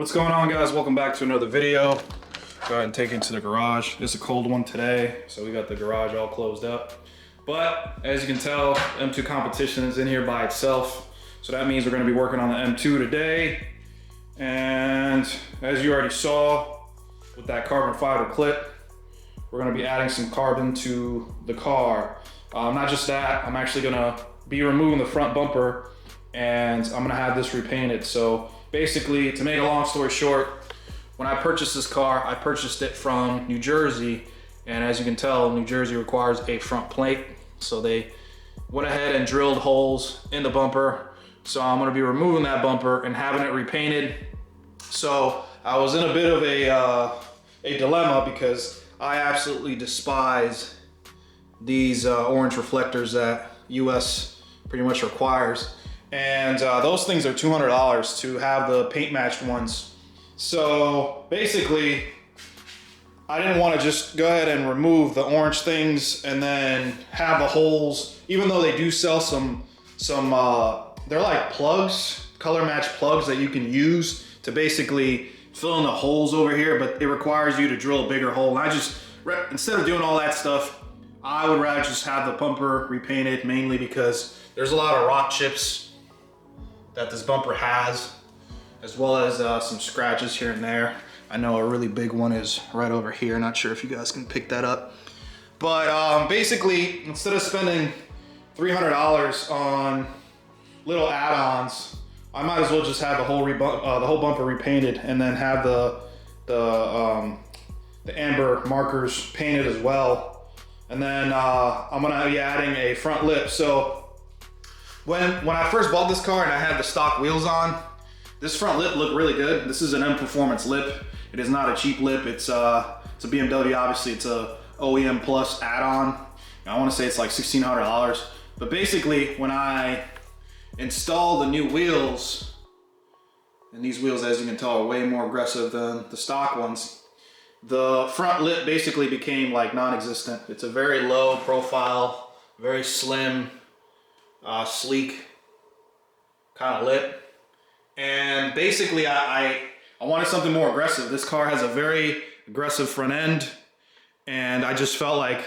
What's going on, guys? Welcome back to another video. Go ahead and take it to the garage. It's a cold one today, so we got the garage all closed up. But as you can tell, M2 competition is in here by itself. So that means we're gonna be working on the M2 today. And as you already saw with that carbon fiber clip, we're gonna be adding some carbon to the car. Not just that, I'm actually gonna be removing the front bumper and I'm gonna have this repainted. So basically, to make a long story short, when I purchased this car, I purchased it from New Jersey. And as you can tell, New Jersey requires a front plate. So they went ahead and drilled holes in the bumper. So I'm gonna be removing that bumper and having it repainted. So I was in a bit of a dilemma because I absolutely despise these orange reflectors that US pretty much requires. And those things are $200 to have the paint matched ones. So basically, I didn't want to just go ahead and remove the orange things and then have the holes, even though they do sell some they're like plugs, color match plugs that you can use to basically fill in the holes over here, but it requires you to drill a bigger hole. And I just, instead of doing all that stuff, I would rather just have the bumper repainted, mainly because there's a lot of rock chips that this bumper has, as well as some scratches here and there. I know a really big one is right over here. Not sure if you guys can pick that up. But basically, instead of spending $300 on little add-ons, I might as well just have the whole bumper repainted and then have the amber markers painted as well. And then I'm gonna be adding a front lip. So when I first bought this car and I had the stock wheels on, this front lip looked really good. This is an M Performance lip. It is not a cheap lip. It's a BMW, obviously. It's a OEM Plus add-on. I want to say it's like $1,600. But basically, when I installed the new wheels, and these wheels, as you can tell, are way more aggressive than the stock ones, the front lip basically became like non-existent. It's a very low profile, very slim, sleek kind of lip. And basically I wanted something more aggressive. This car has a very aggressive front end, and I just felt like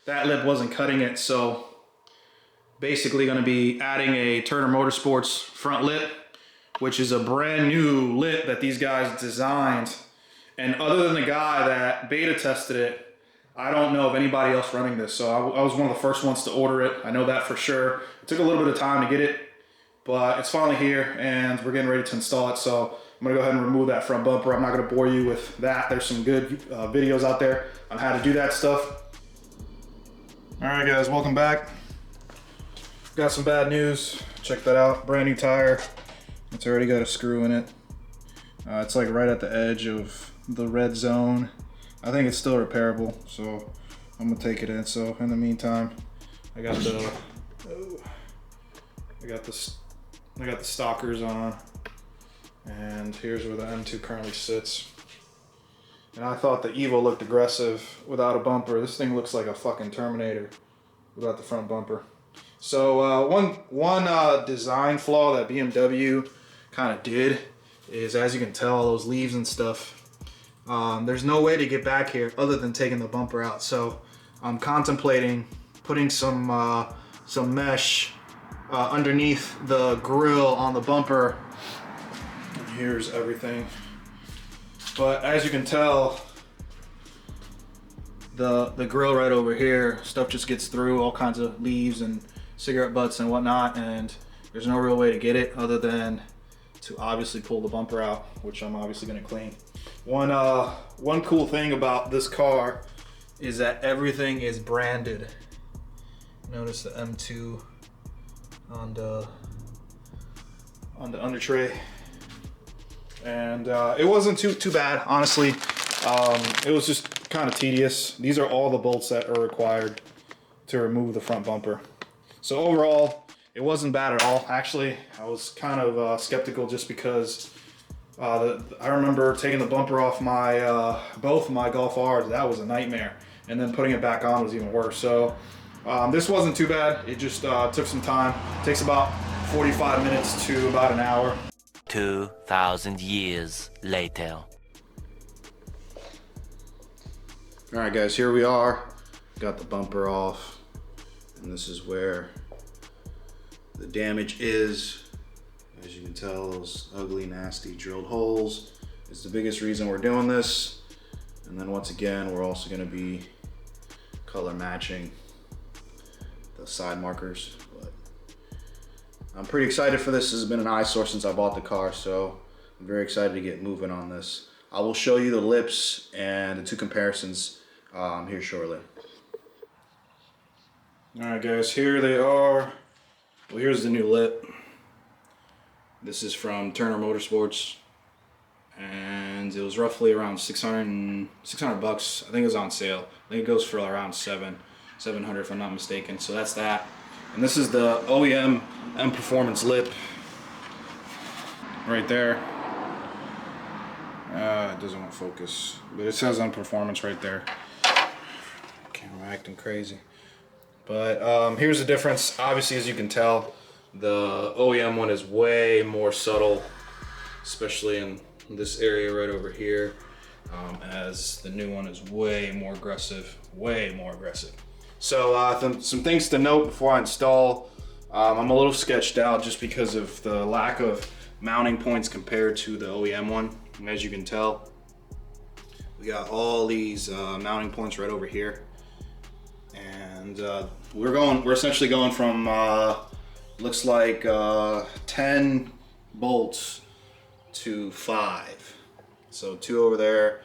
that lip wasn't cutting it. So basically gonna be adding a Turner Motorsports front lip, which is a brand new lip that these guys designed. And other than the guy that beta tested it, I don't know of anybody else running this. So I was one of the first ones to order it. I know that for sure. It took a little bit of time to get it, but it's finally here and we're getting ready to install it. So I'm gonna go ahead and remove that front bumper. I'm not gonna bore you with that. There's some good videos out there on how to do that stuff. All right, guys, welcome back. Got some bad news. Check that out. Brand new tire. It's already got a screw in it. It's like right at the edge of the red zone. I think it's still repairable, so I'm gonna take it in. So in the meantime, I got the stalkers on, and here's where the M2 currently sits. And I thought the Evo looked aggressive without a bumper. This thing looks like a fucking Terminator without the front bumper. So one design flaw that BMW kind of did is, as you can tell, those leaves and stuff. There's no way to get back here other than taking the bumper out. So I'm contemplating putting some mesh underneath the grill on the bumper. And here's everything. But as you can tell, the grill right over here, stuff just gets through, all kinds of leaves and cigarette butts and whatnot, and there's no real way to get it other than to obviously pull the bumper out, which I'm obviously gonna clean. One cool thing about this car is that everything is branded. Notice the M2 on the under tray, and it wasn't too bad, honestly. It was just kind of tedious. These are all the bolts that are required to remove the front bumper. So overall, it wasn't bad at all. Actually, I was kind of skeptical just because I remember taking the bumper off my both my Golf R's. That was a nightmare, and then putting it back on was even worse. So this wasn't too bad. It just took some time. It takes about 45 minutes to about an hour. 2,000 years later. All right, guys, here we are. Got the bumper off, and this is where the damage is. As you can tell, those ugly, nasty drilled holes is the biggest reason we're doing this. And then once again, we're also gonna be color matching the side markers. But I'm pretty excited for this. This has been an eyesore since I bought the car, so I'm very excited to get moving on this. I will show you the lips and the two comparisons here shortly. All right, guys, here they are. Well, here's the new lip. This is from Turner Motorsports, and it was roughly around 600 bucks. I think it was on sale. I think it goes for around 700 if I'm not mistaken. So that's that. And this is the OEM M Performance lip right there. It doesn't want to focus, but it says M Performance right there. Camera acting crazy. But here's the difference. Obviously, as you can tell, the OEM one is way more subtle, especially in this area right over here, as the new one is way more aggressive, So some things to note before I install. I'm a little sketched out just because of the lack of mounting points compared to the OEM one. And as you can tell, we got all these mounting points right over here. And we're essentially going from looks like 10 bolts to 5. So 2 over there.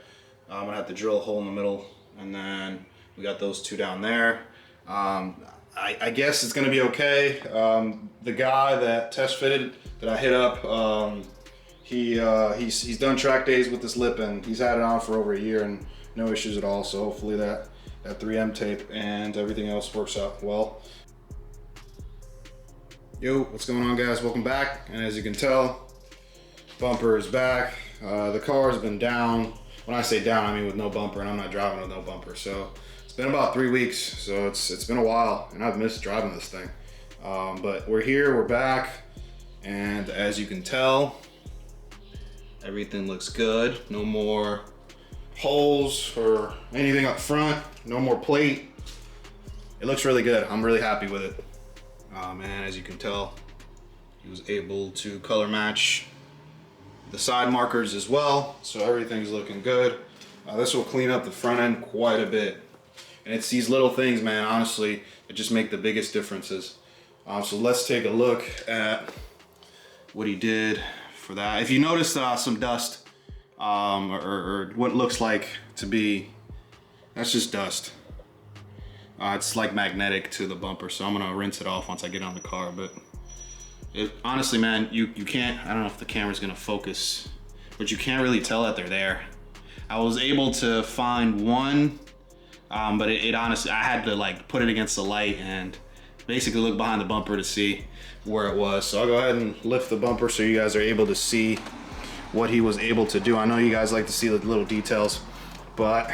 I'm gonna have to drill a hole in the middle, and then we got those 2 down there. I guess it's gonna be okay. The guy that test fitted that I hit up, he's done track days with this lip, and he's had it on for over a year and no issues at all. So hopefully that 3M tape and everything else works out well. Yo, what's going on, guys? Welcome back. And as you can tell, bumper is back. The car has been down. When I say down, I mean with no bumper, and I'm not driving with no bumper. So it's been about 3 weeks, so it's been a while, and I've missed driving this thing. But we're here, we're back, and as you can tell, everything looks good. No more holes or anything up front, no more plate. It looks really good. I'm really happy with it. And as you can tell, he was able to color match the side markers as well, so everything's looking good. This will clean up the front end quite a bit, and it's these little things, man, honestly, that just make the biggest differences. So let's take a look at what he did for that. If you notice some dust, or what looks like to be, that's just dust. It's like magnetic to the bumper, so I'm gonna rinse it off once I get on the car. But honestly, man, you can't, I don't know if the camera's gonna focus, but you can't really tell that they're there. I was able to find one, but it honestly, I had to like put it against the light and basically look behind the bumper to see where it was. So I'll go ahead and lift the bumper so you guys are able to see what he was able to do. I know you guys like to see the little details, but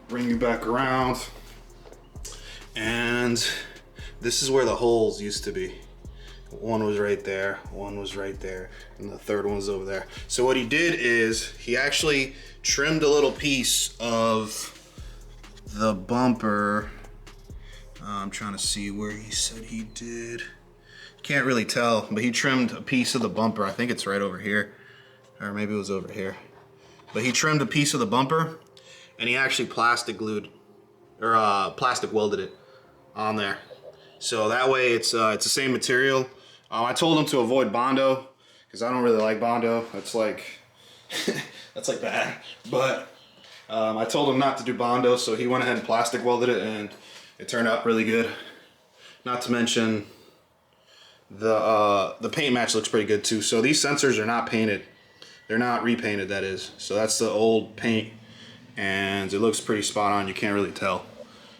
bring you back around. And this is where the holes used to be. One was right there, one was right there, and the third one was over there. So what he did is he actually trimmed a little piece of the bumper. I'm trying to see where he said he did. Can't really tell, but he trimmed a piece of the bumper. I think it's right over here, or maybe it was over here. But he trimmed a piece of the bumper, and he actually plastic glued, or plastic welded it on there. So that way it's the same material. I told him to avoid Bondo because I don't really like Bondo. That's like that's like bad. But I told him not to do Bondo, so he went ahead and plastic welded it, and it turned out really good. Not to mention the paint match looks pretty good too. So these sensors are not painted. They're not repainted, that is. So that's the old paint, and it looks pretty spot on. You can't really tell.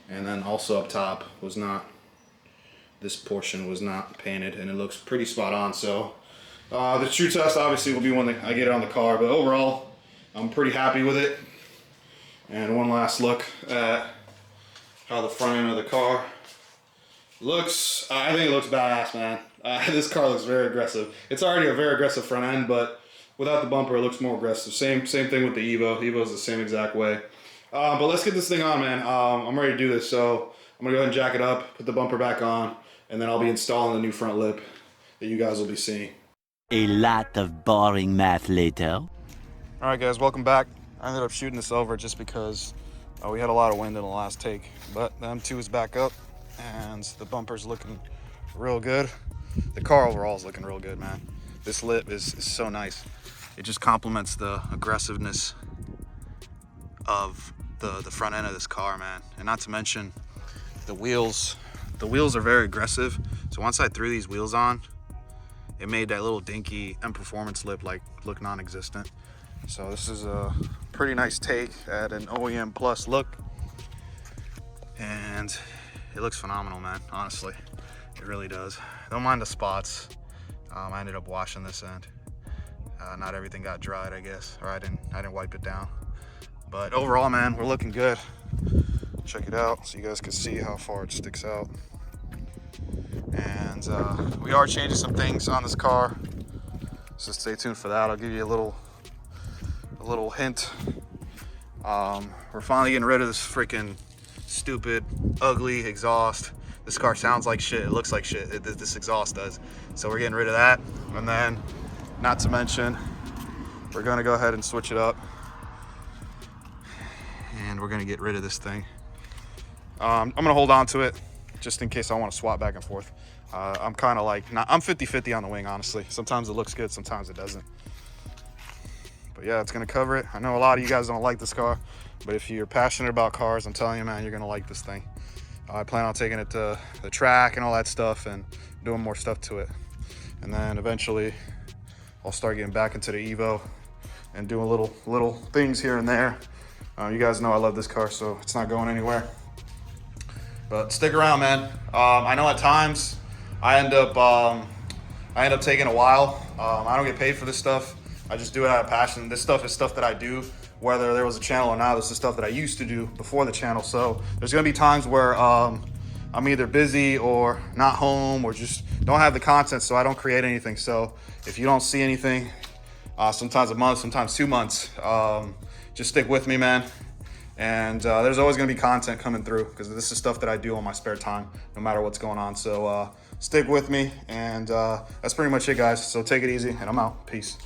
And then also up top was not, this portion was not painted, and it looks pretty spot on. So the true test obviously will be when I get it on the car, but overall I'm pretty happy with it. And one last look at how the front end of the car Looks, I think it looks badass, man. This car looks very aggressive. It's already a very aggressive front end, but without the bumper, it looks more aggressive. Same thing with the Evo. Evo's the same exact way. But let's get this thing on, man. I'm ready to do this, so I'm gonna go ahead and jack it up, put the bumper back on, and then I'll be installing the new front lip that you guys will be seeing. A lot of boring math later. All right, guys, welcome back. I ended up shooting this over just because we had a lot of wind in the last take, but the M2 is back up and the bumper's looking real good. The car overall is looking real good, man. This lip is so nice. It just complements the aggressiveness of the front end of this car, man. And not to mention the wheels. The wheels are very aggressive. So once I threw these wheels on, it made that little dinky M Performance lip like look non-existent. So this is a pretty nice take at an OEM plus look. And it looks phenomenal, man, honestly. It really does. Don't mind the spots. I ended up washing this end. Not everything got dried, I guess, or I didn't wipe it down. But overall, man, we're looking good. Check it out so you guys can see how far it sticks out. And we are changing some things on this car, so stay tuned for that. I'll give you a little hint. We're finally getting rid of this freaking stupid, ugly exhaust. This car sounds like shit, it looks like shit, this exhaust does. So we're getting rid of that. And then, not to mention, we're gonna go ahead and switch it up. And we're gonna get rid of this thing. I'm gonna hold on to it just in case I wanna swap back and forth. I'm kinda like, I'm 50-50 on the wing, honestly. Sometimes it looks good, sometimes it doesn't. But yeah, it's gonna cover it. I know a lot of you guys don't like this car, but if you're passionate about cars, I'm telling you, man, you're gonna like this thing. I plan on taking it to the track and all that stuff and doing more stuff to it. And then eventually I'll start getting back into the Evo and doing little things here and there. You guys know I love this car, so it's not going anywhere. But stick around, man. I know at times I end up taking a while. I don't get paid for this stuff. I just do it out of passion. This stuff is stuff that I do, whether there was a channel or not. This is stuff that I used to do before the channel. So there's gonna be times where I'm either busy or not home or just don't have the content, so I don't create anything. So if you don't see anything, sometimes a month, sometimes 2 months, just stick with me, man. And there's always gonna be content coming through because this is stuff that I do on my spare time, no matter what's going on. So stick with me, and that's pretty much it, guys. So take it easy, and I'm out. Peace.